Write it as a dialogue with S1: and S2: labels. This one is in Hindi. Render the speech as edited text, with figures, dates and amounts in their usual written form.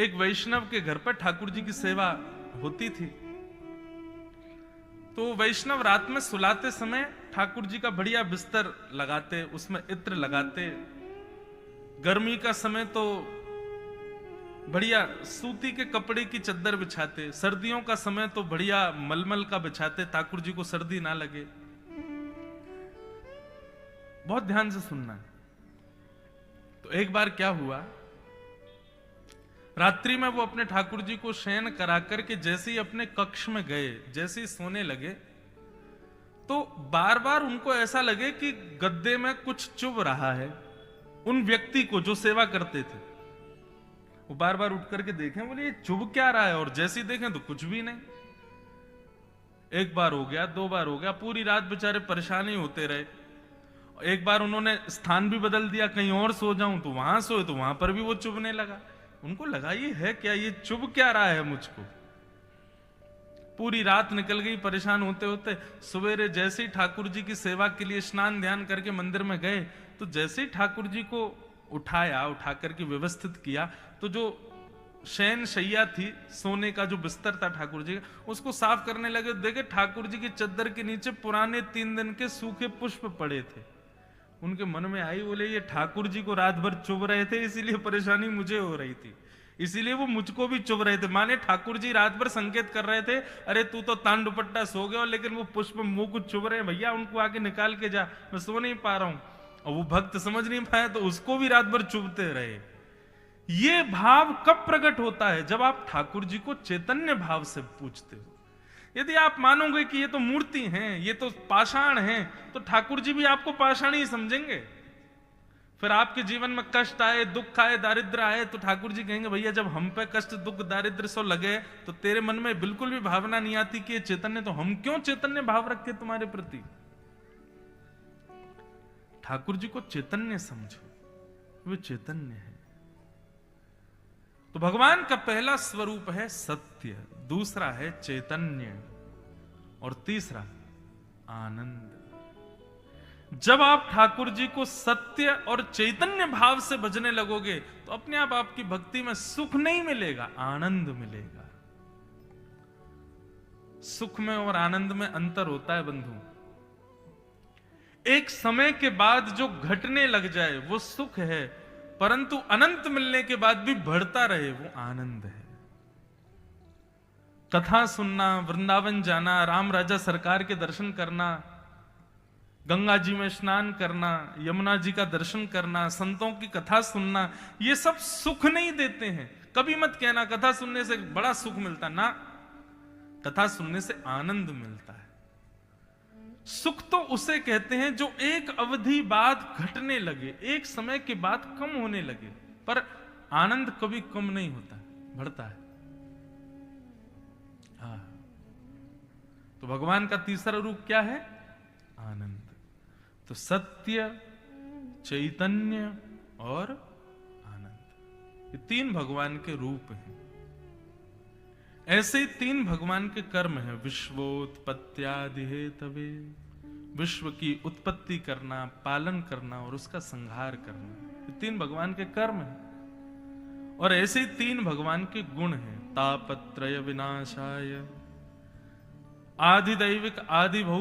S1: एक वैष्णव के घर पर ठाकुर जी की सेवा होती थी। तो वैष्णव रात में सुलाते समय ठाकुर जी का बढ़िया बिस्तर लगाते, उसमें इत्र लगाते। गर्मी का समय तो बढ़िया सूती के कपड़े की चद्दर बिछाते, सर्दियों का समय तो बढ़िया मलमल का बिछाते, ठाकुर जी को सर्दी ना लगे। बहुत ध्यान से सुनना है। तो एक बार क्या हुआ, रात्रि में वो अपने ठाकुर जी को शयन करा करके जैसे ही अपने कक्ष में गए, जैसे ही सोने लगे, तो बार बार उनको ऐसा लगे कि गद्दे में कुछ चुभ रहा है। उन व्यक्ति को जो सेवा करते थे, वो बार बार उठ करके देखें, बोले ये चुभ क्या रहा है, और जैसे ही देखें तो कुछ भी नहीं। एक बार हो गया, दो बार हो गया, पूरी रात बेचारे परेशान ही होते रहे। एक बार उन्होंने स्थान भी बदल दिया, कहीं और सो जाऊं, तो वहां सोए तो वहां पर भी वो चुभने लगा। उनको लगा ये है क्या, ये चुभ क्या रहा है मुझको। पूरी रात निकल गई परेशान होते होते। सवेरे जैसे ही ठाकुर जी की सेवा के लिए स्नान ध्यान करके मंदिर में गए, तो जैसे ही ठाकुर जी को उठाया, उठा करके व्यवस्थित किया, तो जो शयन शैया थी, सोने का जो बिस्तर था ठाकुर जी का, उसको साफ करने लगे। देखे ठाकुर जी की चद्दर के नीचे पुराने 3 दिन के सूखे पुष्प पड़े थे। उनके मन में आई, बोले ये ठाकुर जी को रात भर चुभ रहे थे, इसीलिए परेशानी मुझे हो रही थी, इसीलिए वो मुझको भी चुभ रहे थे। माने ठाकुर जी रात भर संकेत कर रहे थे, अरे तू तो तान दुपट्टा सो गया, लेकिन वो पुष्प मुंह को चुभ रहे हैं, भैया उनको आगे निकाल के जा, मैं सो नहीं पा रहा हूं। और वो भक्त समझ नहीं पाया, तो उसको भी रात भर चुभते रहे। ये भाव कब प्रकट होता है? जब आप ठाकुर जी को चैतन्य भाव से पूछते हो। यदि आप मानोगे कि ये तो मूर्ति हैं, ये तो पाषाण हैं, तो ठाकुर जी भी आपको पाषाण ही समझेंगे। फिर आपके जीवन में कष्ट आए, दुख आए, दारिद्र आए, तो ठाकुर जी कहेंगे भैया जब हम पे कष्ट दुख दारिद्र सो लगे, तो तेरे मन में बिल्कुल भी भावना नहीं आती कि ये चैतन्य, तो हम क्यों चैतन्य भाव रखे तुम्हारे प्रति। ठाकुर जी को चैतन्य समझो, वे चैतन्य है। तो भगवान का पहला स्वरूप है सत्य, दूसरा है चैतन्य, और तीसरा आनंद। जब आप ठाकुर जी को सत्य और चैतन्य भाव से भजने लगोगे, तो अपने आप आपकी भक्ति में सुख नहीं मिलेगा, आनंद मिलेगा। सुख में और आनंद में अंतर होता है बंधु। एक समय के बाद जो घटने लग जाए वो सुख है, परंतु अनंत मिलने के बाद भी बढ़ता रहे वो आनंद है। कथा सुनना, वृंदावन जाना, राम राजा सरकार के दर्शन करना, गंगा जी में स्नान करना, यमुना जी का दर्शन करना, संतों की कथा सुनना, ये सब सुख नहीं देते हैं। कभी मत कहना कथा सुनने से बड़ा सुख मिलता ना, कथा सुनने से आनंद मिलता है। सुख तो उसे कहते हैं जो एक अवधि बाद घटने लगे, एक समय के बाद कम होने लगे, पर आनंद कभी कम नहीं होता, बढ़ता है। हाँ, तो भगवान का तीसरा रूप क्या है? आनंद। तो सत्य, चैतन्य और आनंद, ये 3 भगवान के रूप हैं। ऐसे ही 3 भगवान के कर्म हैं, विश्वोत्पत्त्यादि हेतवे, विश्व की उत्पत्ति करना, पालन करना और उसका संहार करना, ये 3 भगवान के कर्म हैं। और ऐसे ही 3 भगवान के गुण हैं, तापत्रय विनाशाय, आदिदैविक आदि भौतिक